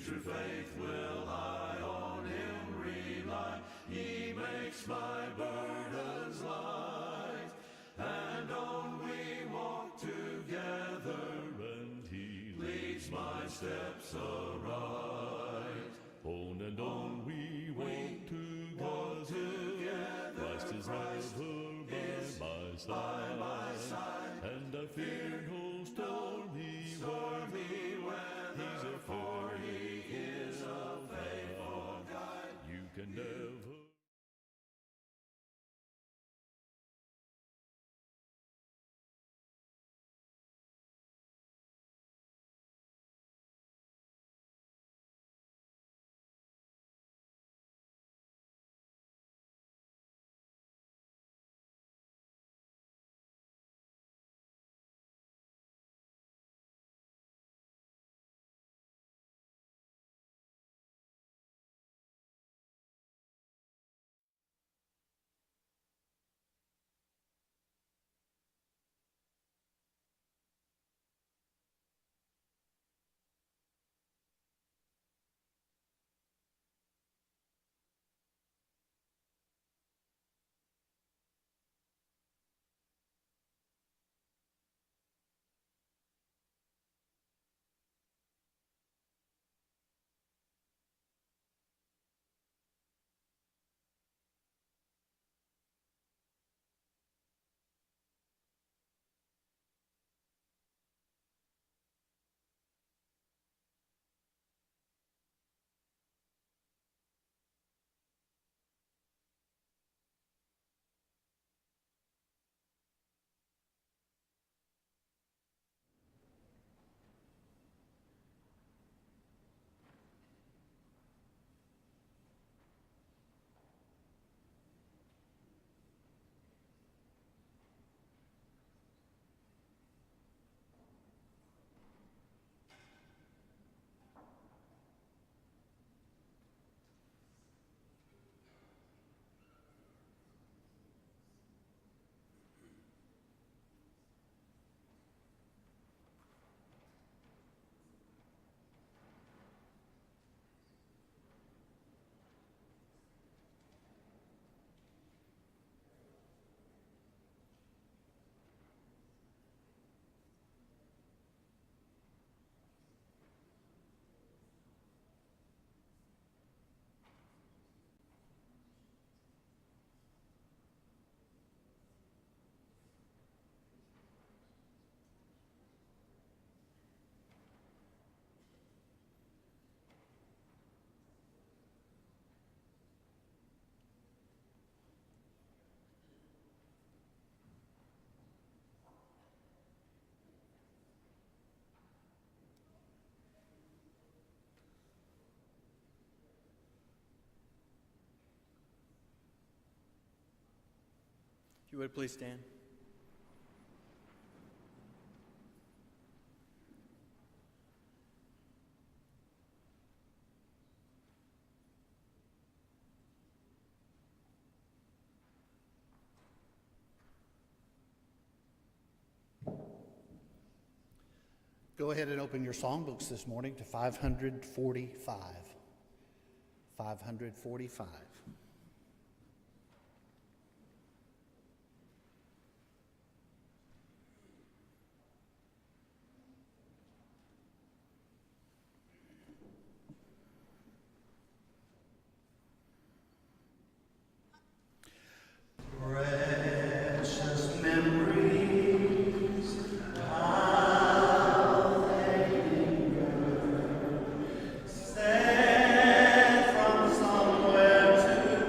true faith will I on him rely. He makes my burdens light, and on we walk together, and he leads my steps aright. On and on we walk together, Christ is ever by my side, and I fear no stormy weather, for he is a faithful guide. You can never If you would please stand. Go ahead and open your songbooks this morning to 545. 545. Precious memories, how they linger, sent from somewhere to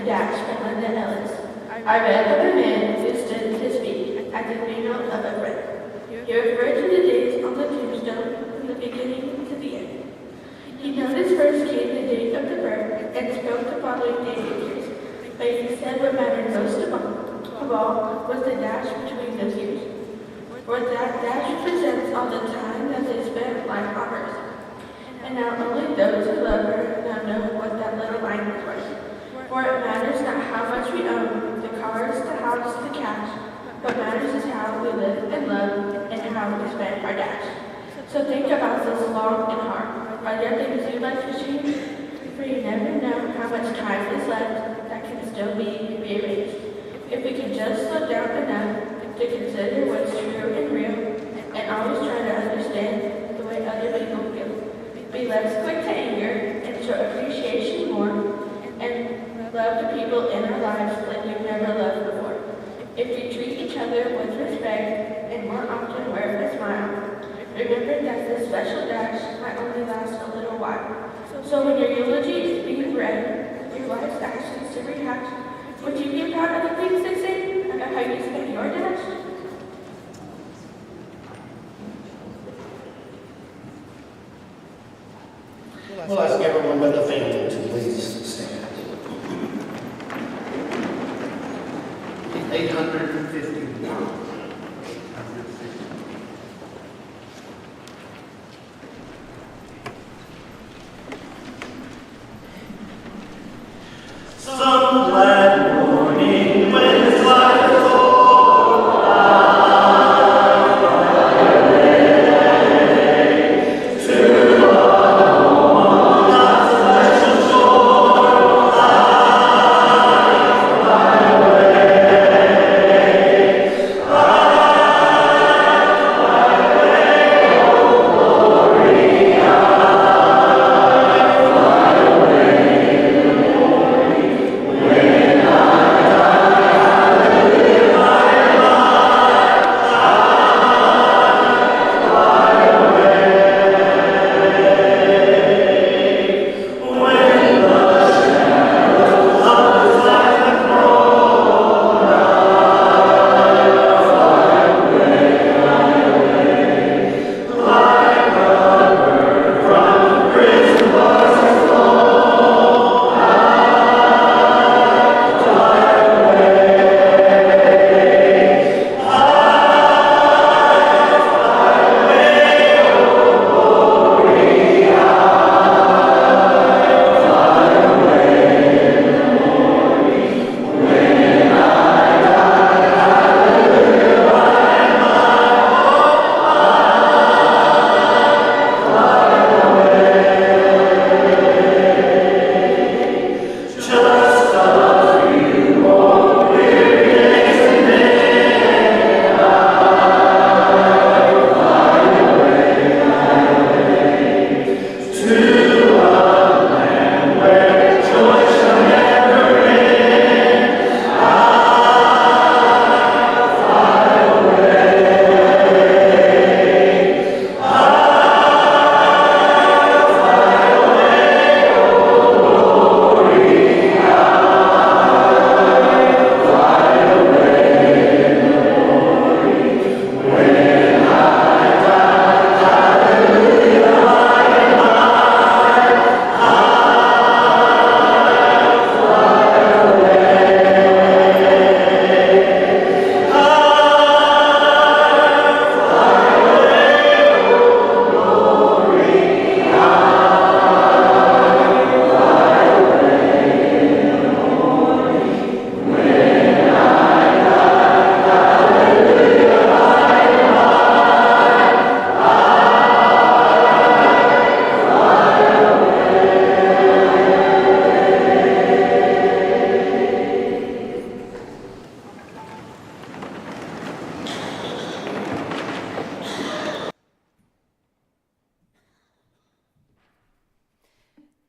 dash from Linda Ellis. I read of a man who stood at his feet at the funeral of a friend. He referred to the days on the tombstone from the beginning to the end. He noticed first came the date of the birth and spoke the following day figures, but he said what mattered most of all was the dash between those years. For that dash represents all the time that they spent life on earth. And now only those who love her now know what that little line is worth. For it matters not how much we own, the cars, the house, the cash. What matters is how we live and love and how we spend our dash. So think about this long and hard. Are there things you'd like to change? For you never know how much time is left that can still be rearranged. If we can just slow down enough to consider what's true and real, and always try to understand the way other people feel. Be less quick to anger and show appreciation more, and love the people in our lives like we've never loved before. If we treat each other with respect and more often wear a smile, remember that this special dash might only last a little while. So when your eulogy is being read, your life's actions to rehash, would you be proud of the things they say about how you spend your dash? We'll ask everyone but the family to please stand. 851. Some glad morning when his life is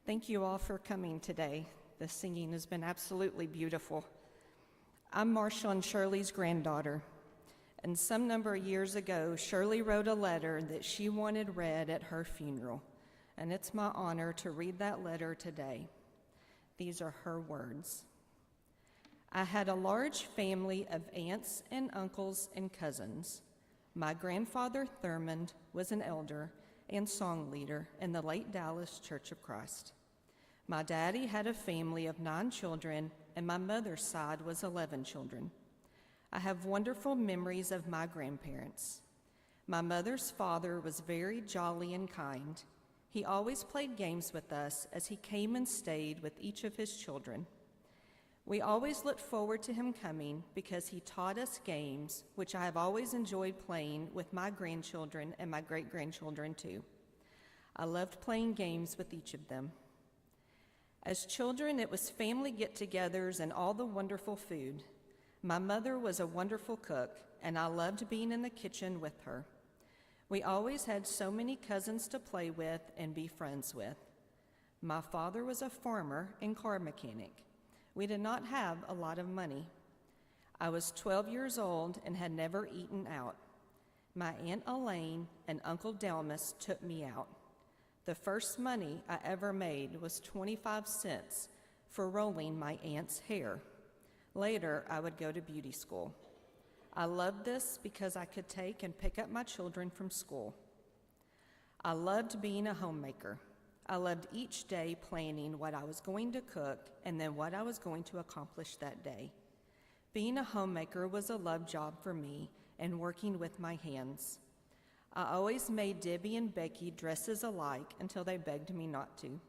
Thank you all for coming today. The singing has been absolutely beautiful. I'm Marshall and Shirley's granddaughter, and some number of years ago, Shirley wrote a letter that she wanted read at her funeral, and it's my honor to read that letter today. These are her words. I had a large family of aunts and uncles and cousins. My grandfather, Thurmond, was an elder and song leader in the late Dallas Church of Christ. My daddy had a family of 9 children, and my mother's side was 11 children. I have wonderful memories of my grandparents. My mother's father was very jolly and kind. He always played games with us as he came and stayed with each of his children. We always looked forward to him coming because he taught us games, which I have always enjoyed playing with my grandchildren and my great-grandchildren too. I loved playing games with each of them. As children, it was family get-togethers and all the wonderful food. My mother was a wonderful cook, and I loved being in the kitchen with her. We always had so many cousins to play with and be friends with. My father was a farmer and car mechanic. We did not have a lot of money. I was 12 years old and had never eaten out. My Aunt Elaine and Uncle Delmas took me out. The first money I ever made was 25 cents for rolling my aunt's hair. Later, I would go to beauty school. I loved this because I could take and pick up my children from school. I loved being a homemaker. I loved each day planning what I was going to cook and then what I was going to accomplish that day. Being a homemaker was a love job for me and working with my hands. I always made Debbie and Becky dresses alike until they begged me not to.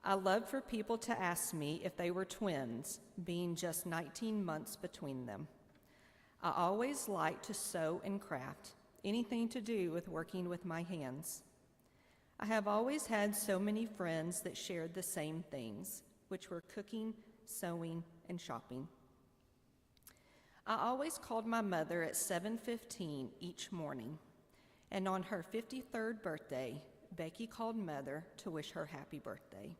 I loved for people to ask me if they were twins, being just 19 months between them. I always liked to sew and craft, anything to do with working with my hands. I have always had so many friends that shared the same things, which were cooking, sewing, and shopping. I always called my mother at 7:15 each morning, and on her 53rd birthday, Becky called Mother to wish her happy birthday,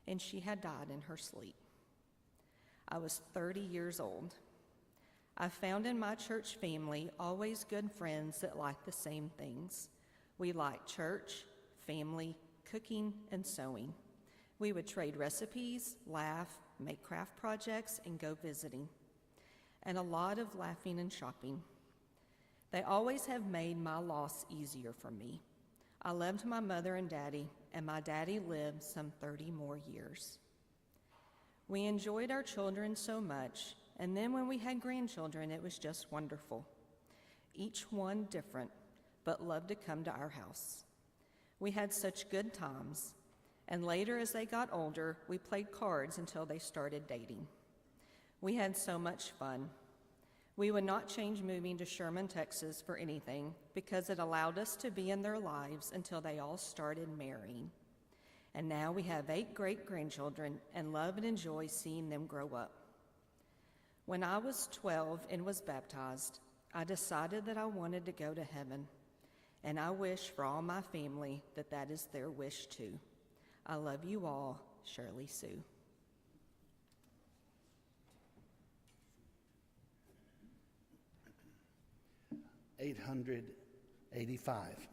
and she had died in her sleep. I was 30 years old. I found in my church family always good friends that liked the same things. We liked church, family, cooking, and sewing. We would trade recipes, laugh, make craft projects, and go visiting. And a lot of laughing and shopping. They always have made my loss easier for me. I loved my mother and daddy, and my daddy lived some 30 more years. We enjoyed our children so much, and then when we had grandchildren, it was just wonderful. Each one different, but loved to come to our house. We had such good times, and later as they got older, we played cards until they started dating. We had so much fun. We would not change moving to Sherman, Texas for anything because it allowed us to be in their lives until they all started marrying. And now we have 8 great-grandchildren and love and enjoy seeing them grow up. When I was 12 and was baptized, I decided that I wanted to go to heaven. And I wish for all my family that that is their wish too. I love you all, Shirley Sue. $885.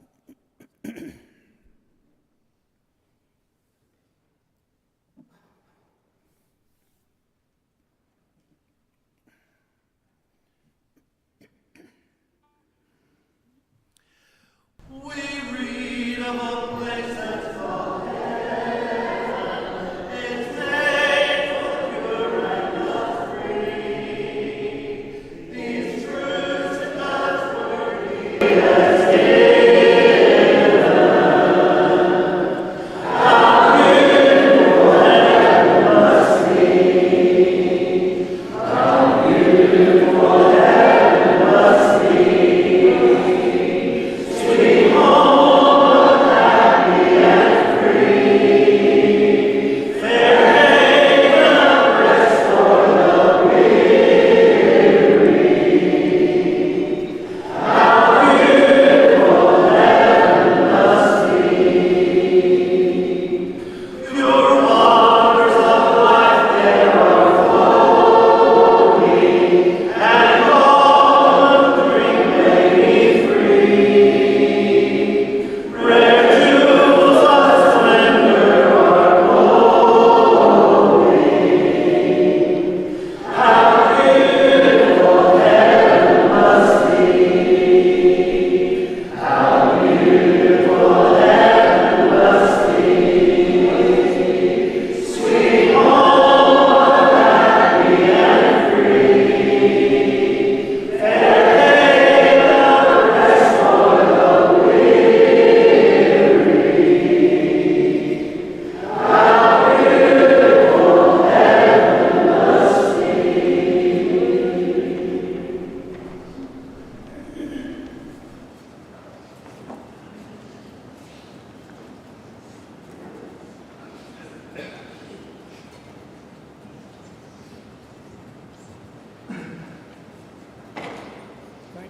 We read of a place that's called heaven. It's made for pure and the free. These truths in God's word He has given. How beautiful heaven must be. How beautiful heaven must be. Sweet home of happiness.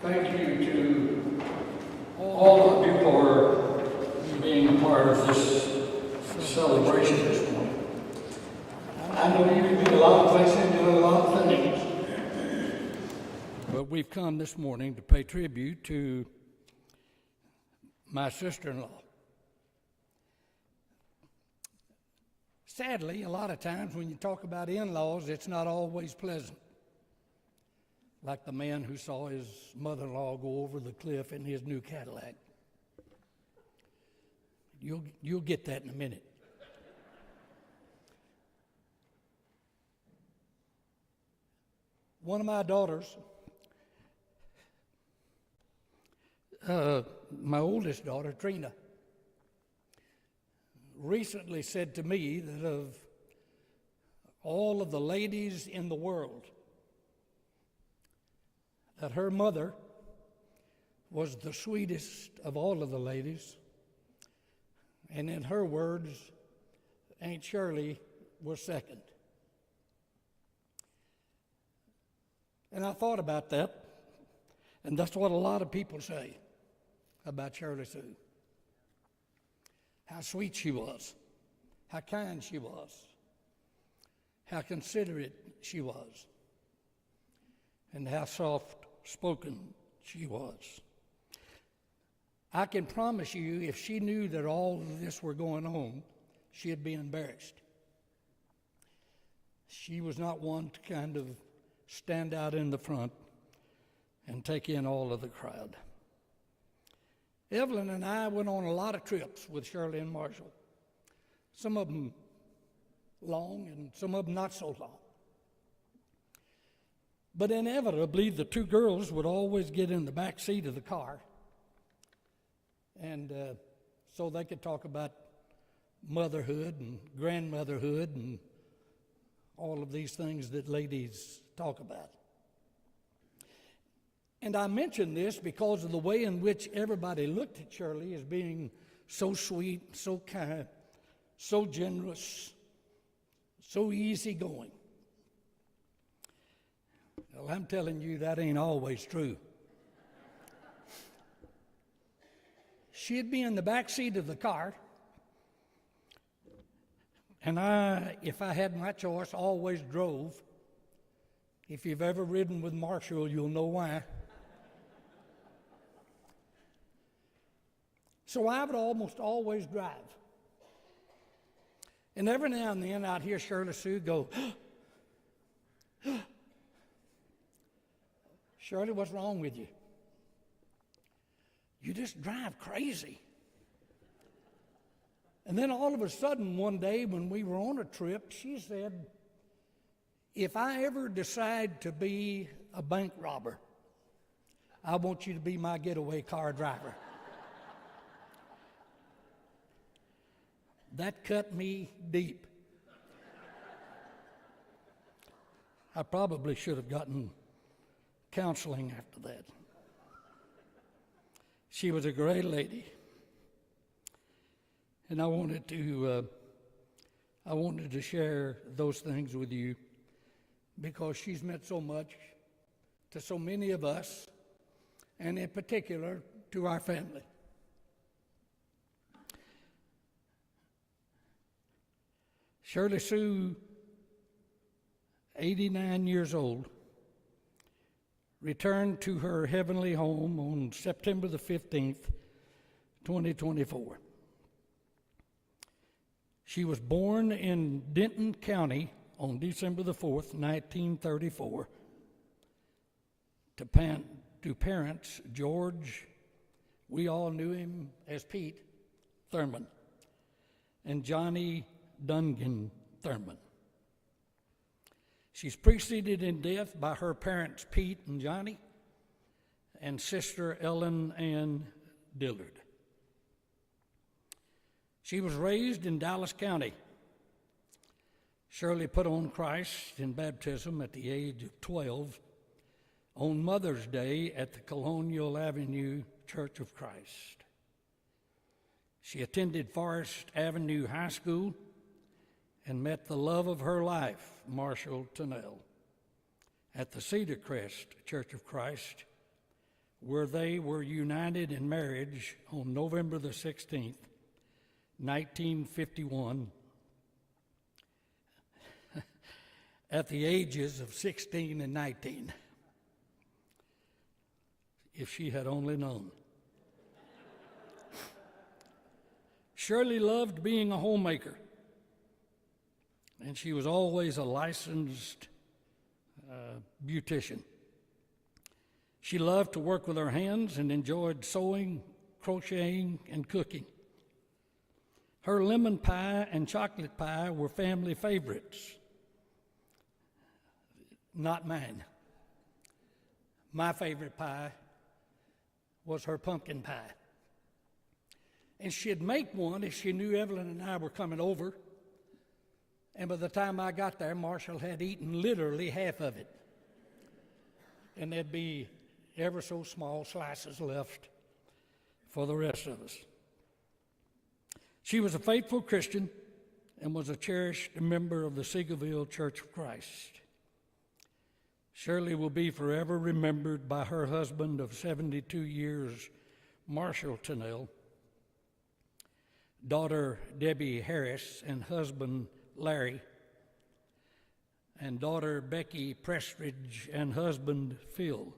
thank you to all of you for being part of this celebration this morning. I know you can do a lot of places, do a lot of things. But we've come this morning to pay tribute to my sister-in-law. Sadly, a lot of times when you talk about in-laws, it's not always pleasant. Like the man who saw his mother-in-law go over the cliff in his new Cadillac. You'll get that in a minute. One of my daughters, my oldest daughter, Trina, recently said to me that of all of the ladies in the world, that her mother was the sweetest of all of the ladies, and in her words, Aunt Shirley was second. And I thought about that, and that's what a lot of people say about Shirley Sue. How sweet she was, how kind she was, how considerate she was, and how soft-spoken she was. I can promise you, if she knew that all of this were going on, she'd be embarrassed. She was not one to kind of stand out in the front and take in all of the crowd. Evelyn and I went on a lot of trips with Shirley and Marshall. Some of them long and some of them not so long. But inevitably, the two girls would always get in the back seat of the car, and so they could talk about motherhood and grandmotherhood and all of these things that ladies talk about. And I mention this because of the way in which everybody looked at Shirley as being so sweet, so kind, so generous, so easygoing. Well, I'm telling you, that ain't always true. She'd be in the back seat of the car, and I, if I had my choice, always drove. If you've ever ridden with Marshall, you'll know why. So I would almost always drive. And every now and then I'd hear Shirley Sue go, Shirley, what's wrong with you? You just drive crazy. And then all of a sudden one day when we were on a trip, she said, if I ever decide to be a bank robber, I want you to be my getaway car driver. That cut me deep. I probably should have gotten counseling after that. She was a great lady. And I wanted to share those things with you because she's meant so much to so many of us, and in particular to our family. Shirley Sue, 89 years old, returned to her heavenly home on September the 15th, 2024. She was born in Denton County on December the 4th, 1934, to parents George, we all knew him as Pete Thurman, and Johnny Dungan Thurman. She's preceded in death by her parents Pete and Johnny and sister Ellen Ann Dillard. She was raised in Dallas County. Shirley put on Christ in baptism at the age of 12 on Mother's Day at the Colonial Avenue Church of Christ. She attended Forest Avenue High School and met the love of her life, Marshall Tunnell, at the Cedar Crest Church of Christ, where they were united in marriage on November the 16th, 1951, at the ages of 16 and 19. If she had only known. Shirley loved being a homemaker, and she was always a licensed beautician. She loved to work with her hands and enjoyed sewing, crocheting, and cooking. Her lemon pie and chocolate pie were family favorites. Not mine. My favorite pie was her pumpkin pie. And she'd make one if she knew Evelyn and I were coming over. And by the time I got there, Marshall had eaten literally half of it. And there'd be ever so small slices left for the rest of us. She was a faithful Christian and was a cherished member of the Seagoville Church of Christ. Shirley will be forever remembered by her husband of 72 years, Marshall Tunnell, daughter Debbie Harris and husband Larry, and daughter Becky Prestridge and husband Phil.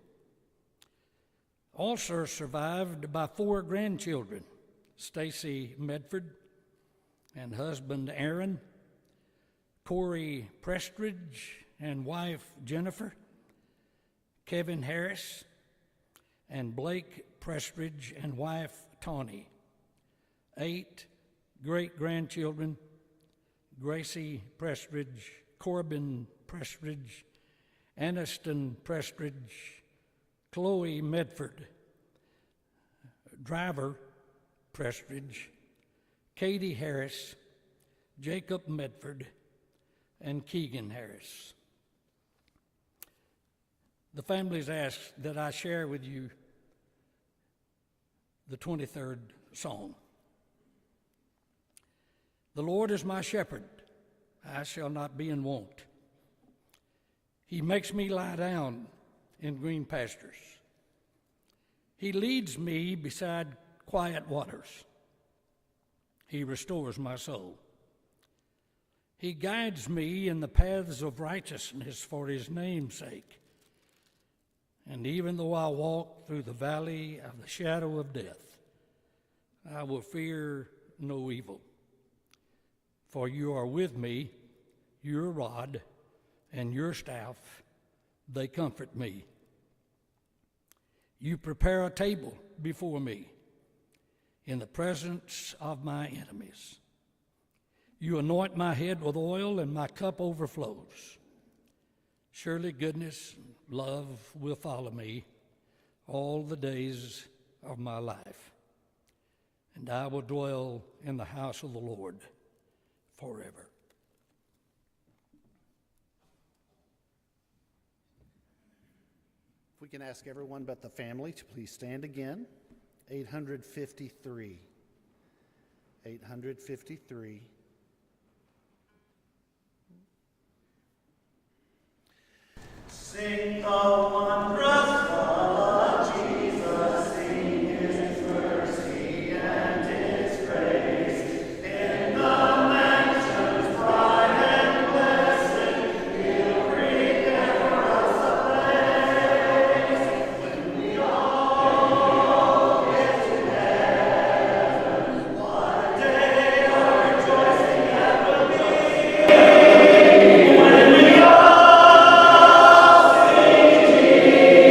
Also survived by 4 grandchildren, Stacy Medford and husband Aaron, Corey Prestridge and wife Jennifer, Kevin Harris, and Blake Prestridge and wife Tawny. 8 great-grandchildren, Gracie Prestridge, Corbin Prestridge, Aniston Prestridge, Chloe Medford, Driver Prestridge, Katie Harris, Jacob Medford, and Keegan Harris. The families asked that I share with you the 23rd Psalm. The Lord is my shepherd, I shall not be in want. He makes me lie down in green pastures. He leads me beside quiet waters. He restores my soul. He guides me in the paths of righteousness for his name's sake. And even though I walk through the valley of the shadow of death, I will fear no evil. For you are with me, your rod and your staff, they comfort me. You prepare a table before me in the presence of my enemies. You anoint my head with oil, and my cup overflows. Surely goodness and love will follow me all the days of my life, and I will dwell in the house of the Lord forever. If we can ask everyone but the family to please stand again. 853. 853. Sing the wondrous love of Jesus, sing his mercy and his grace. In the mansions bright and blessed, he'll prepare for us a place. When we all get to heaven, what a day of rejoicing that will be. When we all sing Jesus.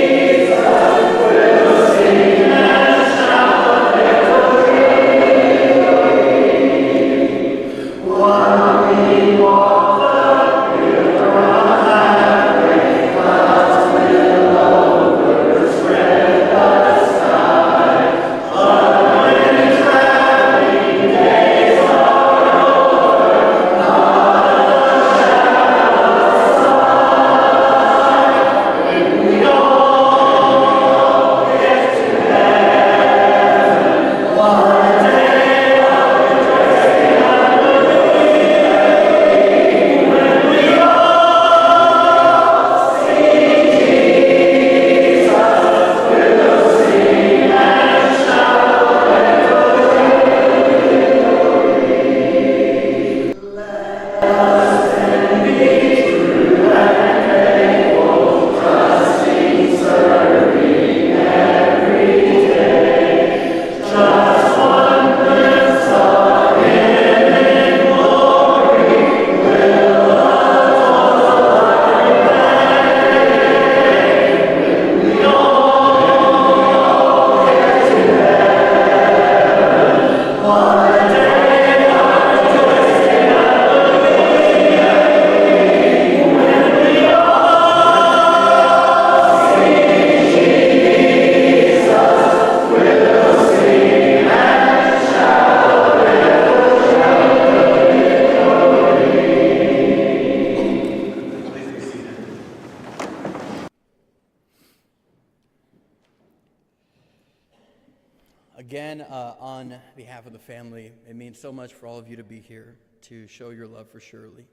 behalf of the family, it means so much for all of you to be here to show your love for Shirley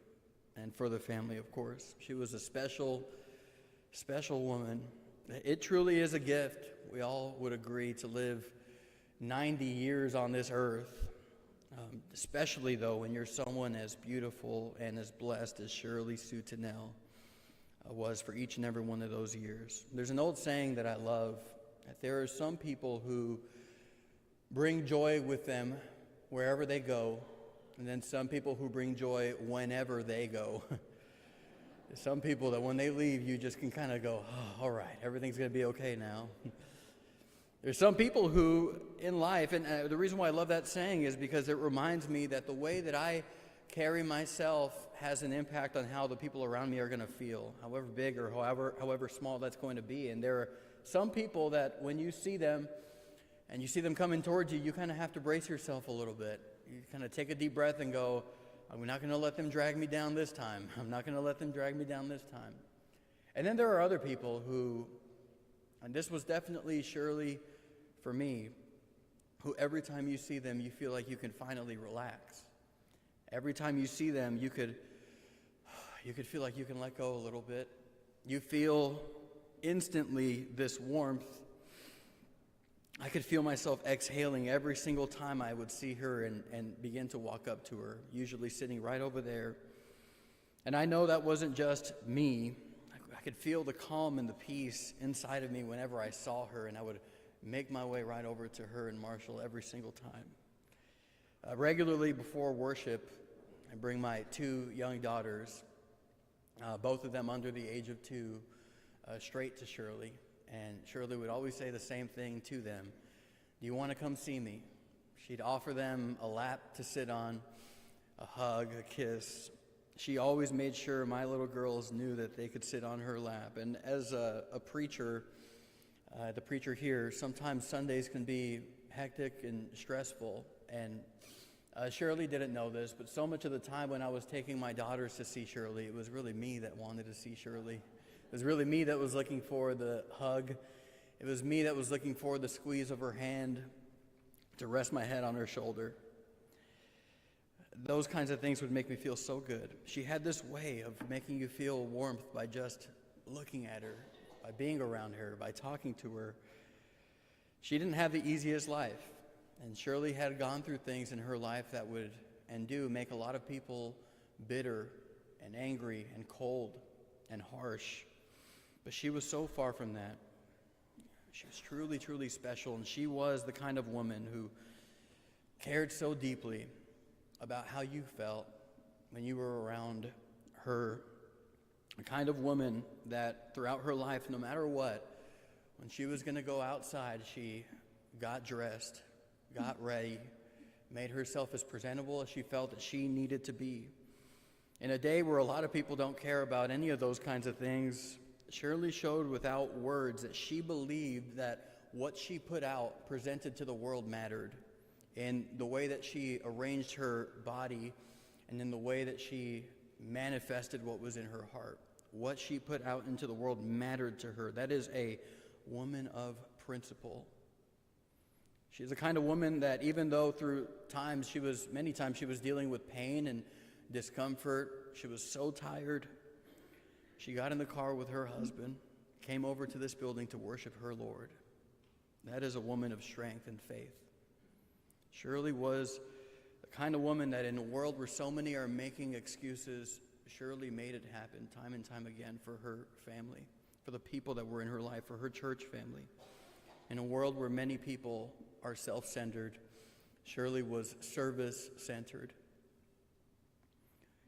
and for the family, of course. She was a special, special woman. It truly is a gift. We all would agree to live 90 years on this earth, especially, though, when you're someone as beautiful and as blessed as Shirley Sue Tunnell was for each and every one of those years. There's an old saying that I love, that there are some people who bring joy with them wherever they go, and then some people who bring joy whenever they go. Some people that when they leave, you just can kind of go, oh, all right, everything's going to be okay now. There's some people who, in life, and the reason why I love that saying is because it reminds me that the way that I carry myself has an impact on how the people around me are going to feel, however big or however small that's going to be. And there are some people that when you see them, and you see them coming towards you, you kind of have to brace yourself a little bit. You kind of take a deep breath and go, I'm not going to let them drag me down this time. I'm not going to let them drag me down this time. And then there are other people who, and this was definitely Shirley for me, who every time you see them, you feel like you can finally relax. Every time you see them, you could feel like you can let go a little bit. You feel instantly this warmth. I could feel myself exhaling every single time I would see her and begin to walk up to her, usually sitting right over there. And I know that wasn't just me. I could feel the calm and the peace inside of me whenever I saw her, and I would make my way right over to her and Marshall every single time. Regularly before worship, I bring my two young daughters, both of them under the age of 2, straight to Shirley. And Shirley would always say the same thing to them. Do you want to come see me? She'd offer them a lap to sit on, a hug, a kiss. She always made sure my little girls knew that they could sit on her lap. And as a preacher, the preacher here, sometimes Sundays can be hectic and stressful. And Shirley didn't know this, but so much of the time when I was taking my daughters to see Shirley, it was really me that wanted to see Shirley. It was really me that was looking for the hug. It was me that was looking for the squeeze of her hand to rest my head on her shoulder. Those kinds of things would make me feel so good. She had this way of making you feel warmth by just looking at her, by being around her, by talking to her. She didn't have the easiest life, and Shirley had gone through things in her life that would and do make a lot of people bitter and angry and cold and harsh. But she was so far from that. She was truly, truly special, and she was the kind of woman who cared so deeply about how you felt when you were around her. The kind of woman that throughout her life, no matter what, when she was going to go outside, she got dressed, got ready, made herself as presentable as she felt that she needed to be. In a day where a lot of people don't care about any of those kinds of things, Shirley showed without words that she believed that what she put out, presented to the world, mattered. In the way that she arranged her body and in the way that she manifested what was in her heart. What she put out into the world mattered to her. That is a woman of principle. She's the kind of woman that even though through many times she was dealing with pain and discomfort, she was so tired, she got in the car with her husband, came over to this building to worship her Lord. That is a woman of strength and faith. Shirley was the kind of woman that in a world where so many are making excuses, Shirley made it happen time and time again for her family, for the people that were in her life, for her church family. In a world where many people are self-centered, Shirley was service-centered.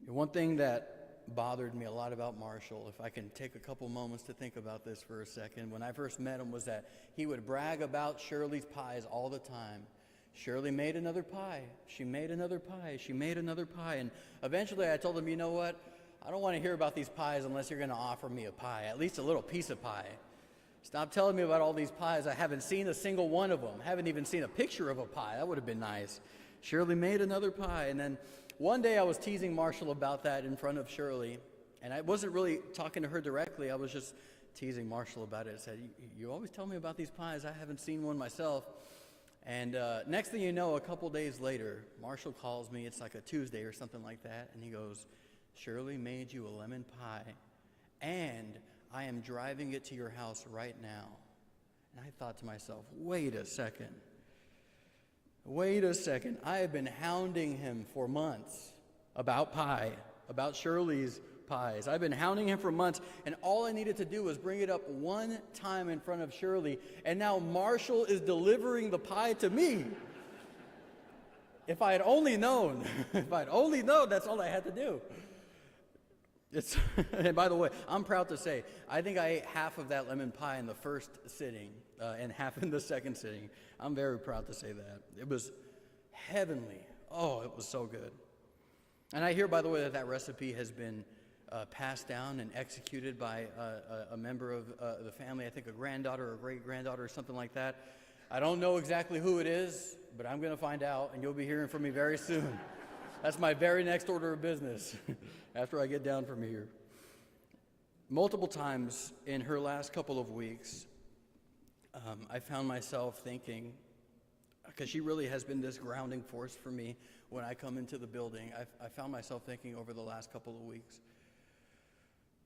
And one thing that bothered me a lot about Marshall, if I can take a couple moments to think about this for a second, when I first met him, was that he would brag about Shirley's pies all the time. Shirley made another pie. She made another pie. She made another pie. And eventually I told him, you know what? I don't want to hear about these pies unless you're going to offer me a pie, at least a little piece of pie. Stop telling me about all these pies. I haven't seen a single one of them. Haven't even seen a picture of a pie. That would have been nice. Shirley made another pie. And then one day I was teasing Marshall about that in front of Shirley. And I wasn't really talking to her directly. I was just teasing Marshall about it. I said, you always tell me about these pies. I haven't seen one myself. And next thing you know, a couple days later, Marshall calls me. It's like a Tuesday or something like that. And he goes, Shirley made you a lemon pie, and I am driving it to your house right now. And I thought to myself, wait a second. I have been hounding him for months about pie, about Shirley's pies. I've been hounding him for months, and all I needed to do was bring it up one time in front of Shirley, and now Marshall is delivering the pie to me. If I had only known, that's all I had to do. And by the way, I'm proud to say, I think I ate half of that lemon pie in the first sitting and half in the second sitting. I'm very proud to say that. It was heavenly. Oh, it was so good. And I hear, by the way, that recipe has been passed down and executed by a member of the family, I think a granddaughter or great-granddaughter or something like that. I don't know exactly who it is, but I'm going to find out, and you'll be hearing from me very soon. That's my very next order of business after I get down from here. Multiple times in her last couple of weeks, I found myself thinking, because she really has been this grounding force for me when I come into the building, I found myself thinking over the last couple of weeks,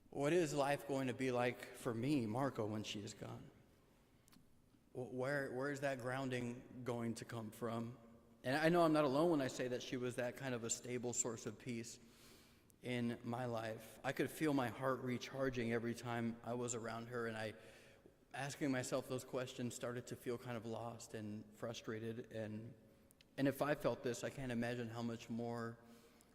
what is life going to be like for me, Marco, when she is gone? Where is that grounding going to come from? And I know I'm not alone when I say that she was that kind of a stable source of peace in my life. I could feel my heart recharging every time I was around her, and asking myself those questions started to feel kind of lost and frustrated. And if I felt this, I can't imagine how much more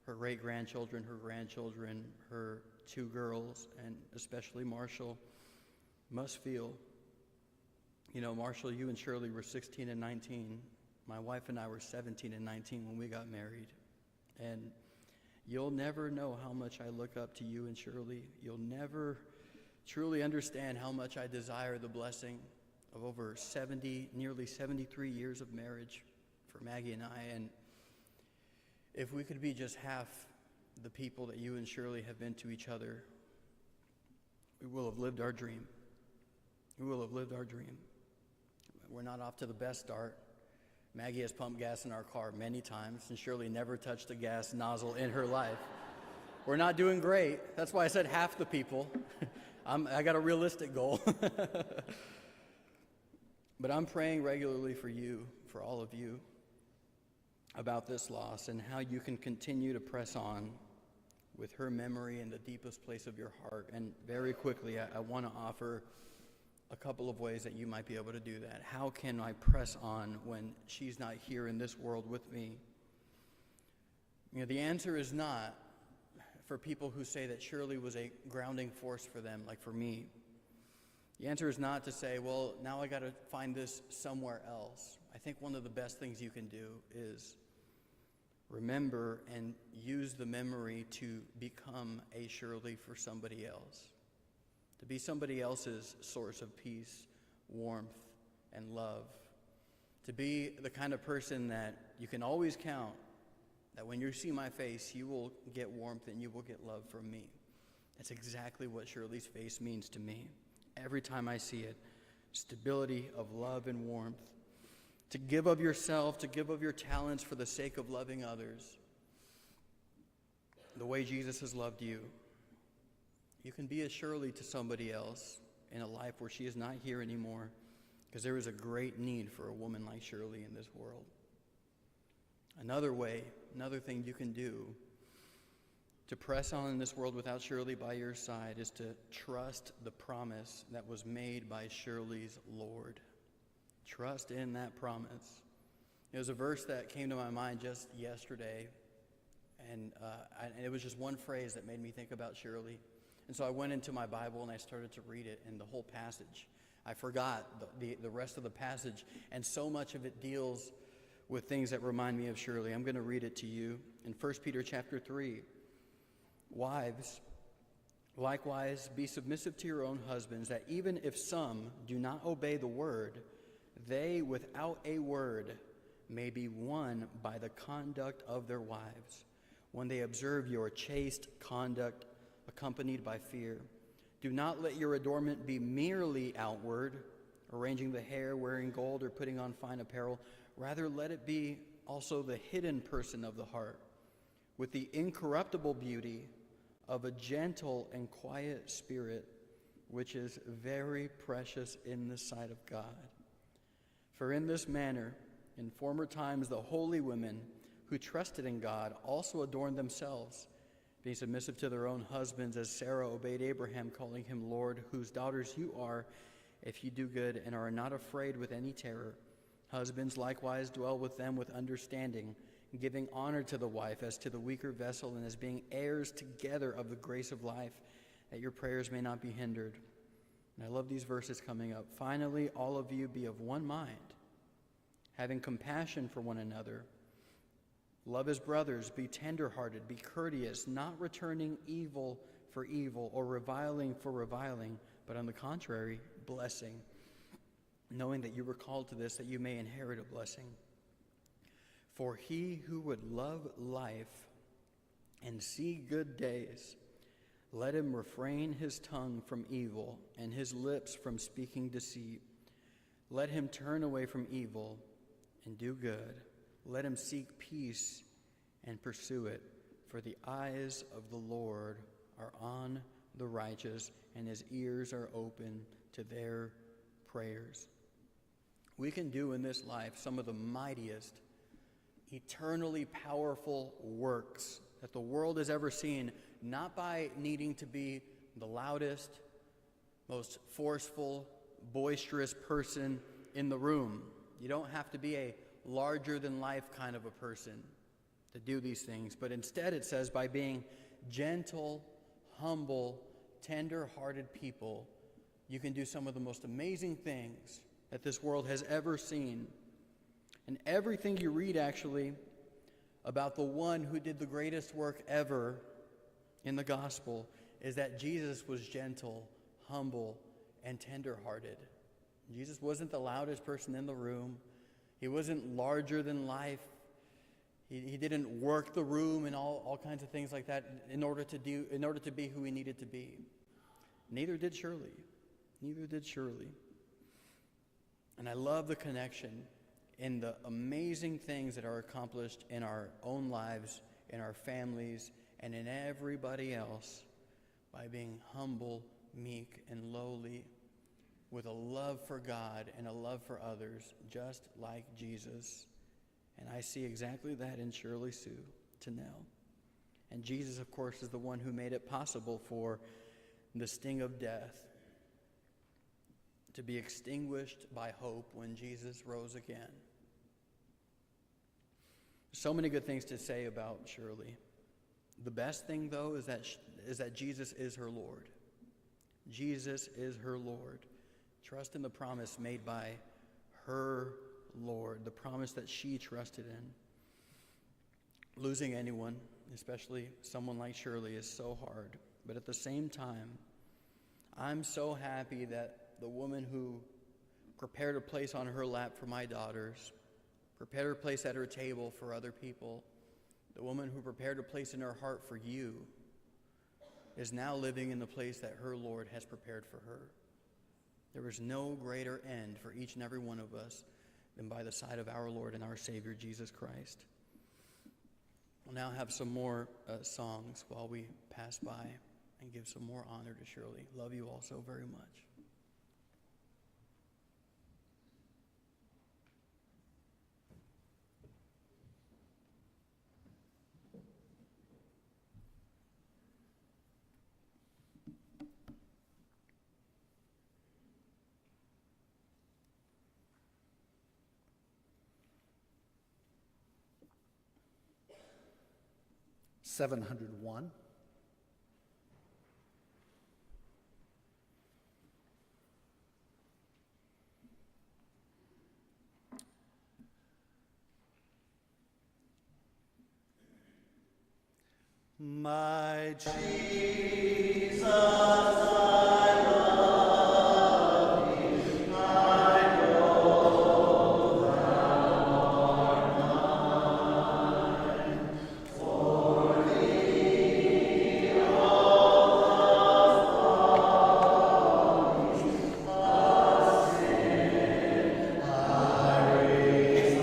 her great-grandchildren, her grandchildren, her two girls, and especially Marshall must feel. You know, Marshall, you and Shirley were 16 and 19. My wife and I were 17 and 19 when we got married. And you'll never know how much I look up to you and Shirley. You'll never truly understand how much I desire the blessing of over nearly 73 years of marriage for Maggie and I. And if we could be just half the people that you and Shirley have been to each other, we will have lived our dream. We will have lived our dream. We're not off to the best start. Maggie has pumped gas in our car many times, and Shirley never touched a gas nozzle in her life. We're not doing great. That's why I said half the people. I got a realistic goal. But I'm praying regularly for you, for all of you, about this loss and how you can continue to press on with her memory in the deepest place of your heart. And very quickly, I want to offer a couple of ways that you might be able to do that. How can I press on when she's not here in this world with me? You know, the answer is not for people who say that Shirley was a grounding force for them, like for me. The answer is not to say, well, now I got to find this somewhere else. I think one of the best things you can do is remember and use the memory to become a Shirley for somebody else. To be somebody else's source of peace, warmth, and love. To be the kind of person that you can always count that when you see my face, you will get warmth and you will get love from me. That's exactly what Shirley's face means to me. Every time I see it, stability of love and warmth. To give of yourself, to give of your talents for the sake of loving others. The way Jesus has loved you. You can be a Shirley to somebody else in a life where she is not here anymore, because there is a great need for a woman like Shirley in this world. Another thing you can do to press on in this world without Shirley by your side is to trust the promise that was made by Shirley's Lord. Trust in that promise. It was a verse that came to my mind just yesterday, and it was just one phrase that made me think about Shirley. And so I went into my Bible and I started to read it, and the whole passage. I forgot the rest of the passage, and so much of it deals with things that remind me of Shirley. I'm going to read it to you in 1 Peter chapter 3. Wives, likewise, be submissive to your own husbands, that even if some do not obey the word, they without a word may be won by the conduct of their wives, when they observe your chaste conduct accompanied by fear. Do not let your adornment be merely outward, arranging the hair, wearing gold, or putting on fine apparel. Rather, let it be also the hidden person of the heart, with the incorruptible beauty of a gentle and quiet spirit, which is very precious in the sight of God. For in this manner, in former times, the holy women who trusted in God also adorned themselves, being submissive to their own husbands, as Sarah obeyed Abraham, calling him Lord, whose daughters you are, if you do good and are not afraid with any terror. Husbands likewise dwell with them with understanding, giving honor to the wife as to the weaker vessel, and as being heirs together of the grace of life, that your prayers may not be hindered. And I love these verses coming up. Finally, all of you be of one mind, having compassion for one another. Love as brothers, be tenderhearted, be courteous, not returning evil for evil or reviling for reviling, but on the contrary, blessing, knowing that you were called to this, that you may inherit a blessing. For he who would love life and see good days, let him refrain his tongue from evil and his lips from speaking deceit. Let him turn away from evil and do good. Let him seek peace and pursue it. For the eyes of the Lord are on the righteous, and his ears are open to their prayers. We can do in this life some of the mightiest, eternally powerful works that the world has ever seen, not by needing to be the loudest, most forceful, boisterous person in the room. You don't have to be a larger-than-life kind of a person to do these things, but instead it says by being gentle, humble, tender-hearted people, you can do some of the most amazing things that this world has ever seen. And everything you read, actually, about the one who did the greatest work ever in the gospel is that Jesus was gentle, humble, and tender-hearted. Jesus wasn't the loudest person in the room. He wasn't larger than life. He didn't work the room and all kinds of things like that in order to be who he needed to be. Neither did Shirley. Neither did Shirley. And I love the connection in the amazing things that are accomplished in our own lives, in our families, and in everybody else by being humble, meek, and lowly, with a love for God and a love for others, just like Jesus. And I see exactly that in Shirley Sue Tunnell. And Jesus, of course, is the one who made it possible for the sting of death to be extinguished by hope when Jesus rose again. So many good things to say about Shirley. The best thing, though, is that Jesus is her Lord. Jesus is her Lord. Trust in the promise made by her Lord, the promise that she trusted in. Losing anyone, especially someone like Shirley, is so hard. But at the same time, I'm so happy that the woman who prepared a place on her lap for my daughters, prepared a place at her table for other people, the woman who prepared a place in her heart for you, is now living in the place that her Lord has prepared for her. There is no greater end for each and every one of us than by the side of our Lord and our Savior, Jesus Christ. We'll now have some more songs while we pass by and give some more honor to Shirley. Love you all so very much. $701. My Jesus, I love thee. I know thou art mine. For thee all the follies of sin I raise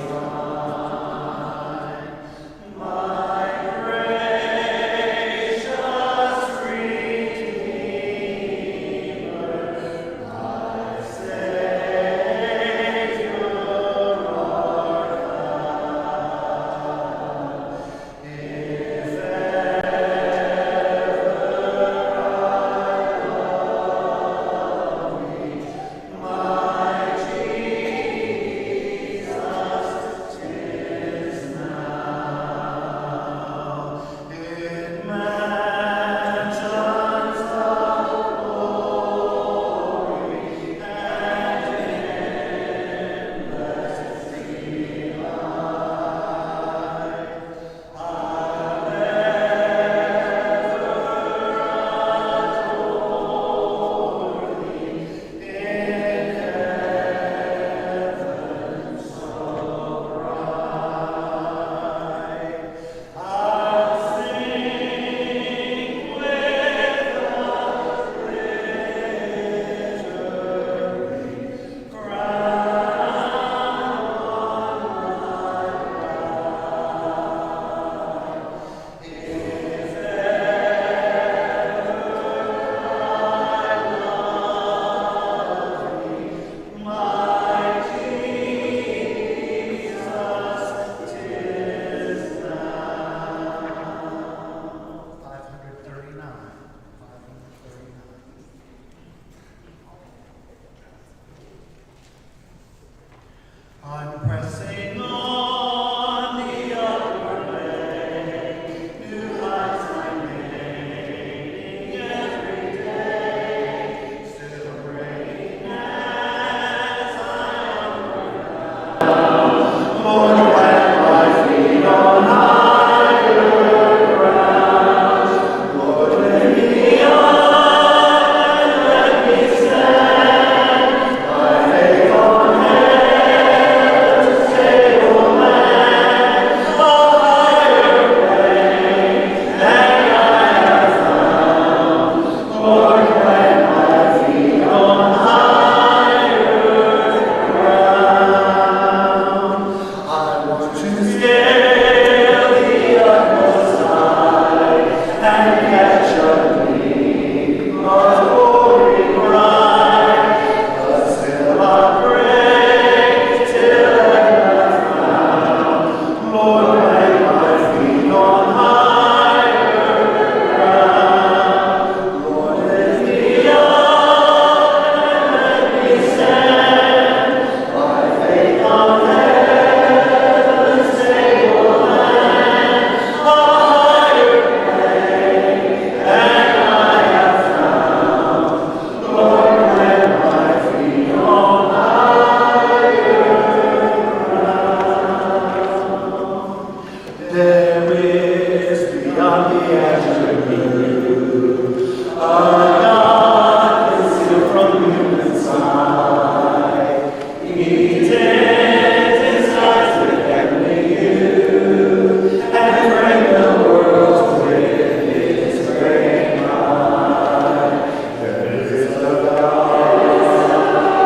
there is beyond the azure blue a God concealed from human sight. He tint his eyes with heavenly hue and framed the world with his great mind. There is a God,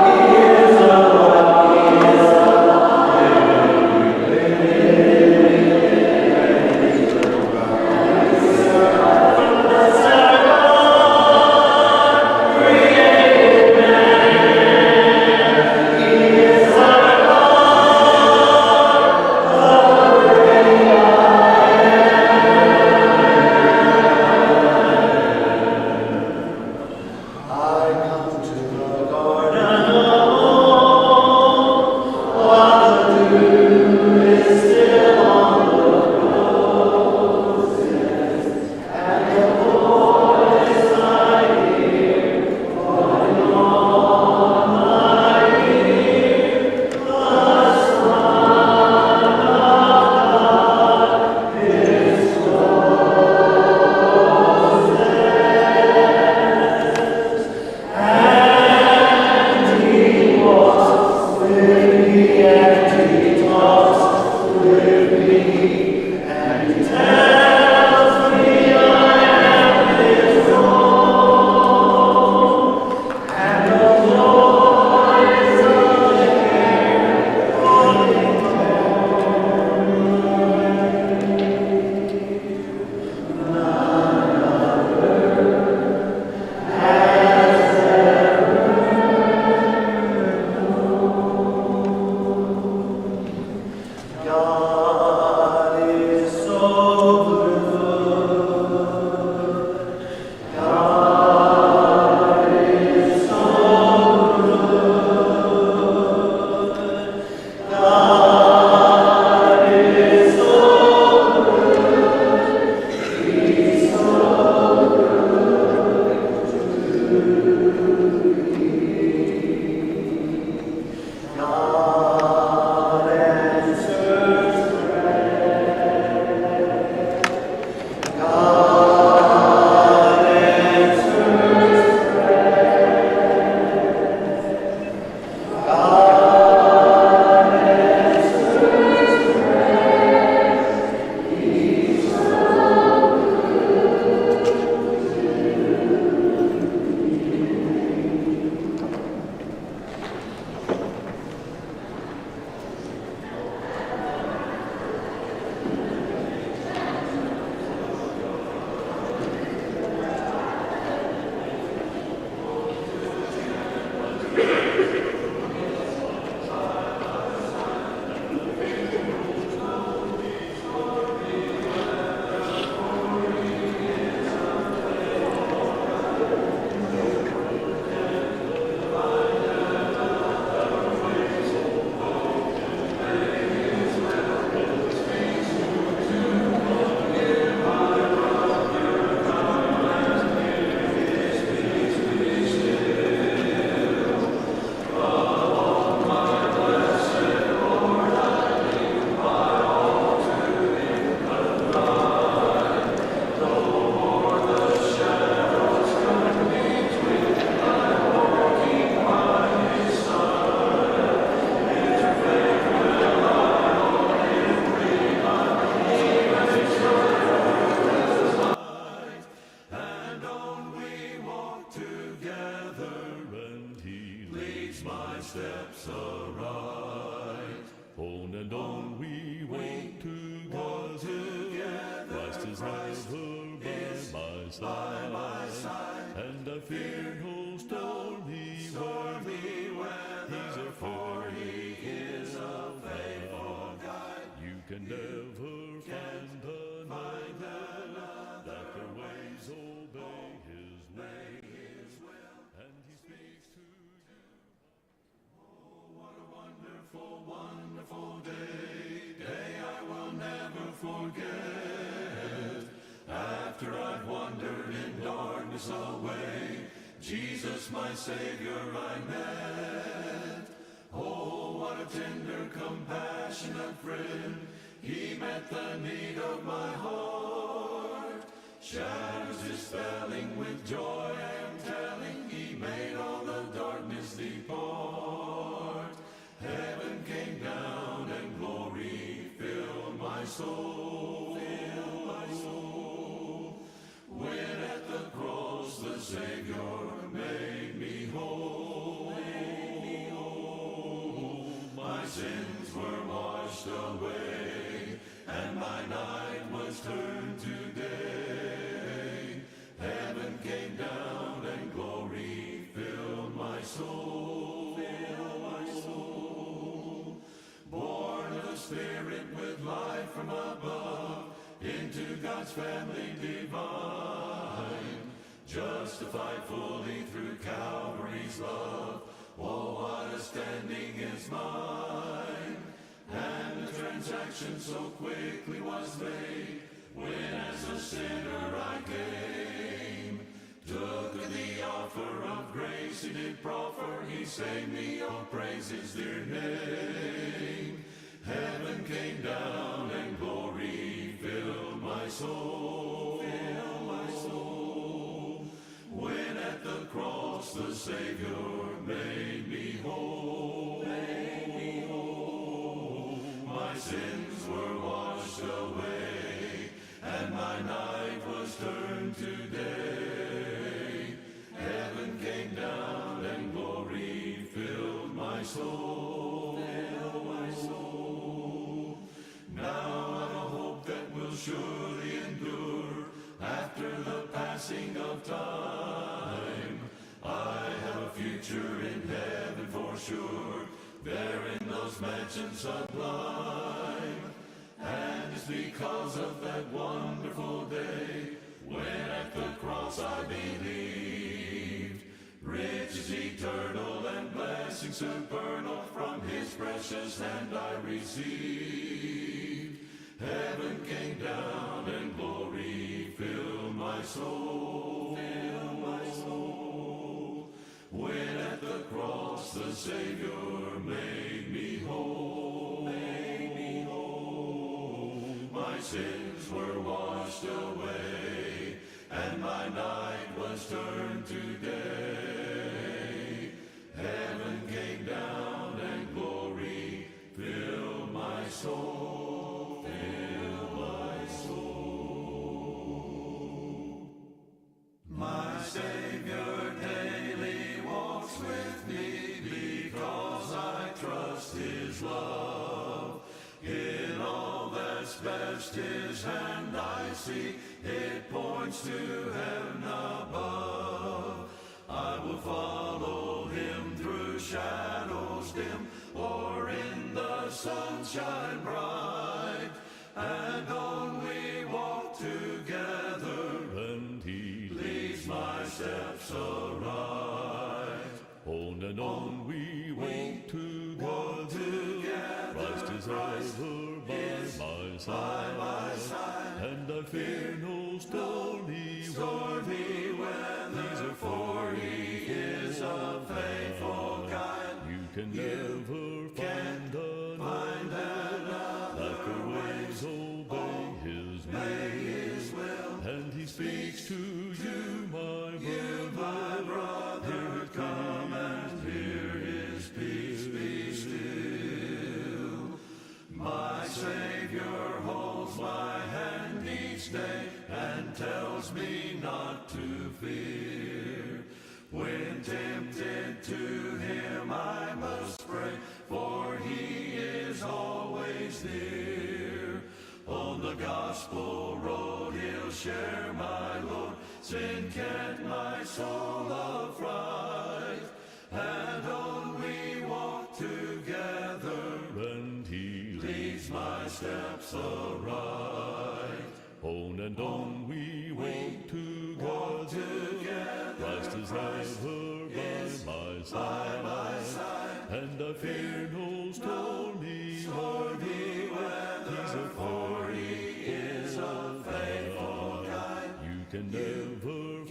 He is a God, He is a Jesus, my Savior, I met. Oh, what a tender, compassionate friend. He met the need of my heart. Shadows dispelling with joy and telling, He made all the darkness depart. Heaven came down and glory filled my soul. Filled my soul. When at the cross the Savior made me whole. Made me whole. My sins were washed away, and my night was turned to day. Heaven came down and glory filled my soul. Filled my soul. Born of the Spirit with life from above, into God's family divine. Justified fully through Calvary's love. Oh, what a standing is mine. And the transaction so quickly was made, when as a sinner I came. Took the offer of grace He did proffer, He saved me, oh praise His dear name. Heaven came down and glory filled my soul. Filled my soul. When at the cross the Savior made me whole. Made me whole. My sins were washed away, and my night was turned to day. Heaven came down and glory filled my soul. Filled my soul. Now I've a hope that will surely endure after the passing of time. I have a future in heaven for sure, there in those mansions sublime. And it's because of that wonderful day, when at the cross I believed. Riches eternal and blessings supernal from His precious hand I received. Heaven came down and glory filled my soul. Filled my soul. When at the cross the Savior made me whole. Made me whole. My sins were washed away, and my night was turned to day. Heaven came down and glory filled my soul. Filled my soul. My Savior daily walks with me, because I trust His love. In all that's best His hand I see, it points to heaven above. I will follow Him through shadows dim, or in the sunshine bright. And on we walk together, and He leads my steps aright. On and on we walk together, Christ is ever by my side, and I fear no stormy weather, for He is a faithful guide. You can never find another that the waves obey His will, and He speaks to you, my brother, come and hear His peace be still. My Savior holds my hand each day, and tells me not to fear. When tempted to Him I must pray, for He is always near. On the gospel road He'll share my load, sin can't my soul affright. And on we walk together, and He leads my steps aright. On and on we walk together, Christ is ever by my side, and I fear no stormy weather, for He is a faithful guide. You can never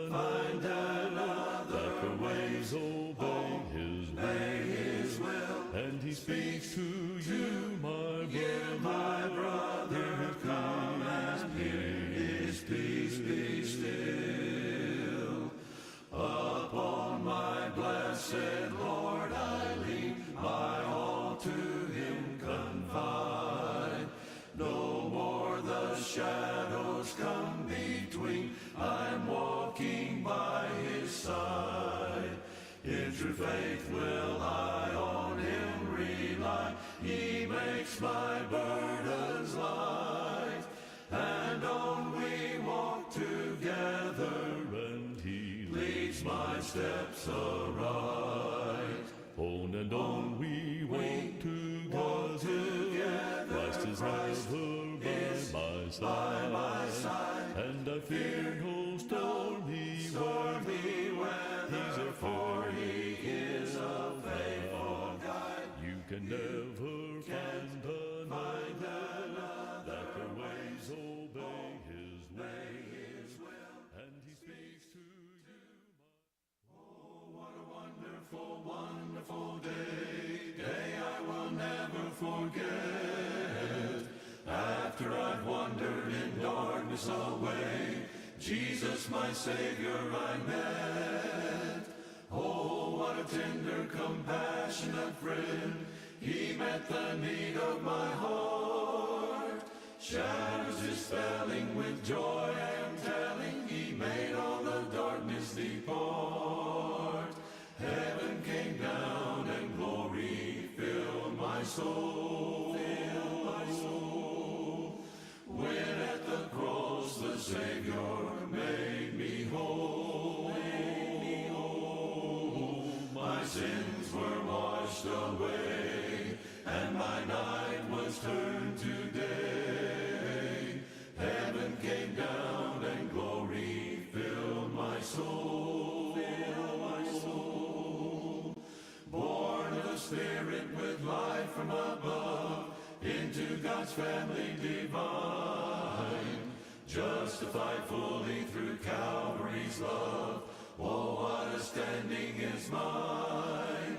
find another that the waves obey His will, and He speaks to you, my still. Upon my blessed Lord I lean, my all to him confide. No more the shadows come between, I'm walking by his side. In true faith will I on him rely, he makes my burdens light. And on we walk together, and he leads my steps aright. On and on we walk together, Christ is ever by my side, and I fear no stormy weather, for he is a faithful guide. You can never find another that can ways obey his will, and he speaks to you. Oh, what a wonderful, wonderful day I will never forget. After I've wandered in darkness away, Jesus my Savior I met. Oh, what a tender, compassionate friend, he met the need of my heart. Shadows dispelling, with joy I am telling, he made all the darkness depart. Heaven came down and glory filled my soul. When at the cross the Savior made me whole. My sins were washed away, and my night was turned to day. Heaven came down and glory filled my soul. Born of the Spirit with life from above, into God's family divine, justified fully through Calvary's love. Oh, what a standing is mine,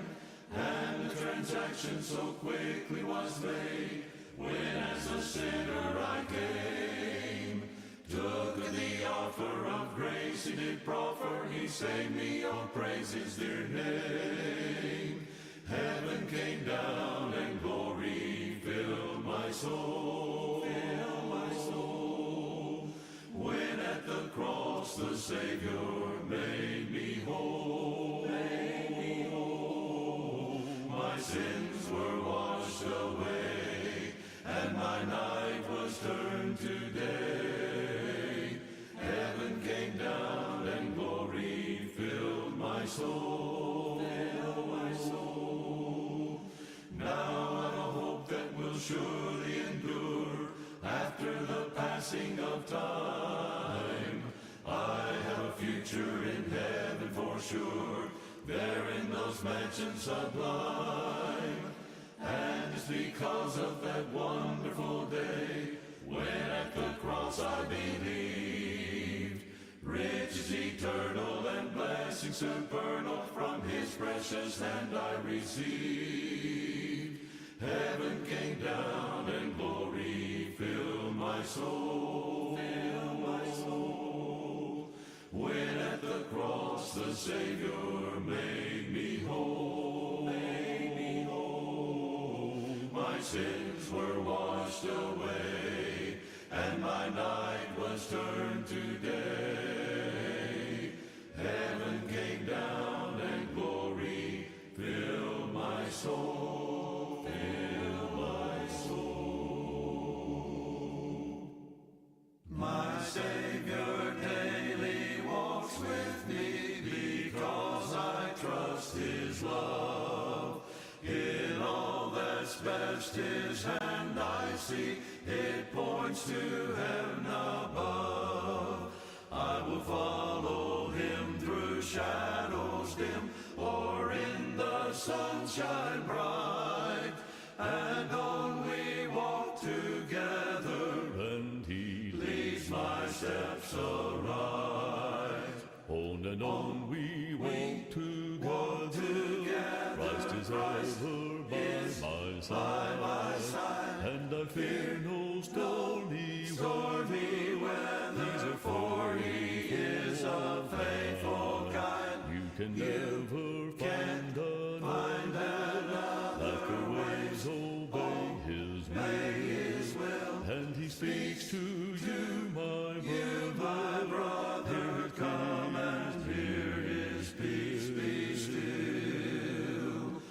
and the transaction so quickly was made, when as a sinner I came, took the offer of grace he did proffer, he saved me, oh praise his dear name. Heaven came down and glory filled my soul. When at the cross the Savior made me whole. My sins were washed away, and my night was turned to day. Heaven came down and glory filled my soul. Now I'm a hope that will surely endure after the passing of time. I have a future in heaven for sure, there in those mansions sublime. And it's because of that wonderful day, when at the cross I believed, riches eternal and blessings supernal from his precious hand I received. Heaven came down and glory filled my soul. When at the cross the Savior made me whole. My sins were washed away, and my night was turned to day. Heaven came down and glory filled my soul. Filled my soul. My Savior daily walks with me, because I trust his love. In all that's best his hand I see, it points to heaven above. I will follow him through shadows dim, or in the sunshine bright. And on we walk together, and he leads my steps aright. On and on we walk together, Christ is ever by my side, and I fear no stormy weather, for can never find another that the waves obey His will, and He speaks to you, my brother, come and hear His peace be still.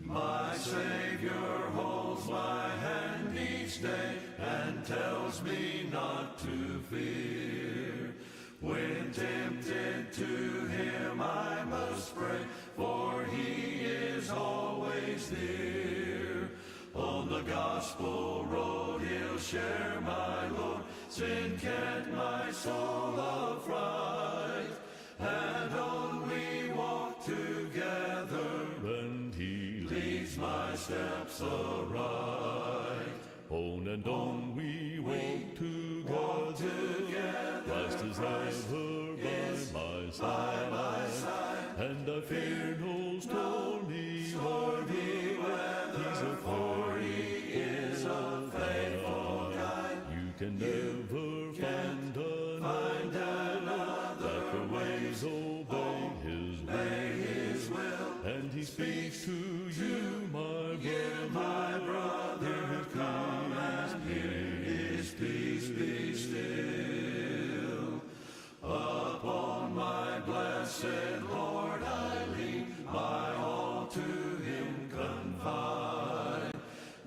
My Savior holds my hand each day and tells me not to fear. When tempted to Him I must pray, for He is always near. On the gospel road He'll share my Lord, sin can't my soul affright, and on we walk together, and He leads my steps aright. On and on we walk together, Christ is ever by my side, and I fear no stormy weather, for He is a faithful guide. You can never find another that the waves obey His will, and He speaks to you, my brother, come and hear His peace be still. Upon my blessed Lord I lean, my all to Him confide.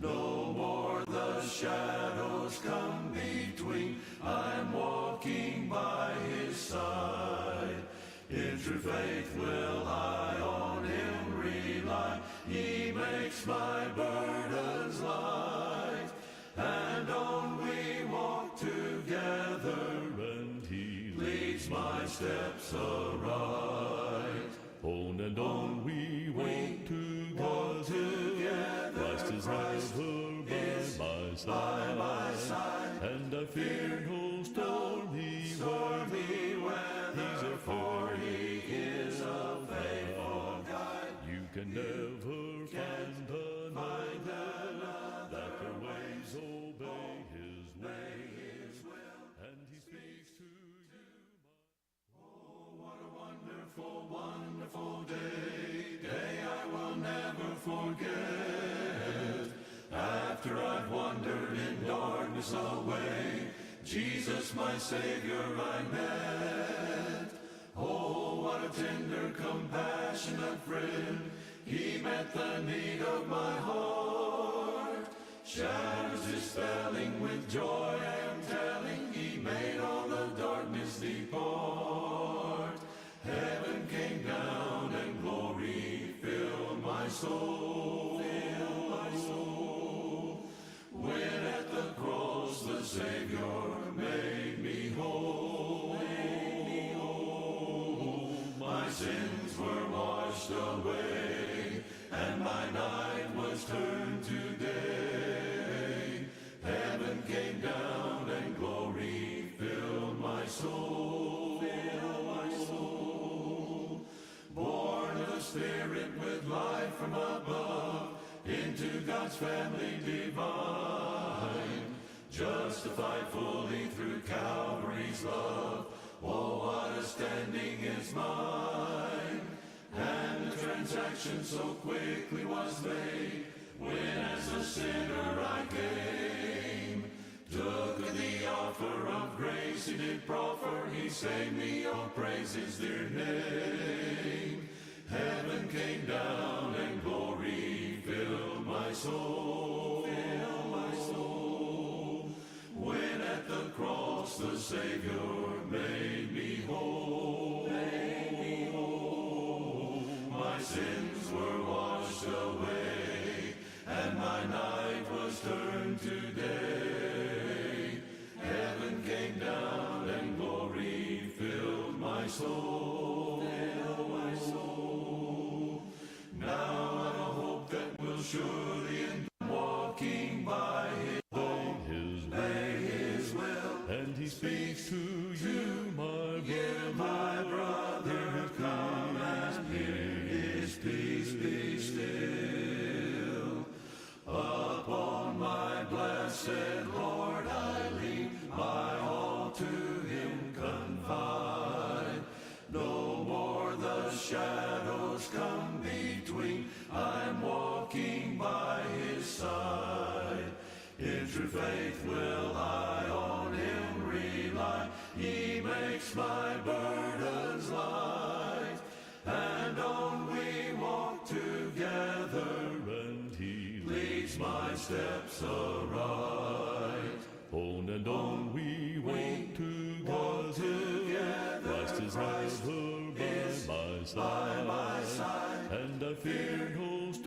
No more the shadows come between, I'm walking by His side. In true faith will I on Him rely, He makes my burdens light, and on we walk together, and He leads my steps aright. On and on we walk together, Christ is ever by my side, and I fear no stormy weather, for He is a faithful guide. You can never find another that the waves obey His will, and He speaks to you. Oh, what a wonderful, wonderful day I will never forget. After I've wandered in darkness away, Jesus my Savior I met. Oh, what a tender, compassionate friend, He met the need of my heart. Shadows dispelling, with joy I am telling, He made all the darkness depart. Heaven came down and glory filled my soul. When at the cross the Savior made me whole. My sins were washed away, and my night was turned to day. Heaven came down and glory filled my soul. Born of the Spirit with life from above, into God's family divine, justified fully through Calvary's love. Oh, what a standing is mine, and the transaction so quickly was made, when as a sinner I came. Took the offer of grace He did proffer, He saved me, oh praise His dear name. Heaven came down and glory filled my soul. When at the cross the Savior made me whole. My sins were washed away, and my night was turned to day. Heaven came down and glory filled my soul. Now I've a hope that will surely end, walking by His will, and He speaks to you, my brother, come and hear His peace be still. Upon my blessed Lord I lean, my all to Him confide. No more the shadow He makes my burdens light. And on we walk together, and He leads my steps aright. on and on we walk together. Christ is ever by my side, and I fear no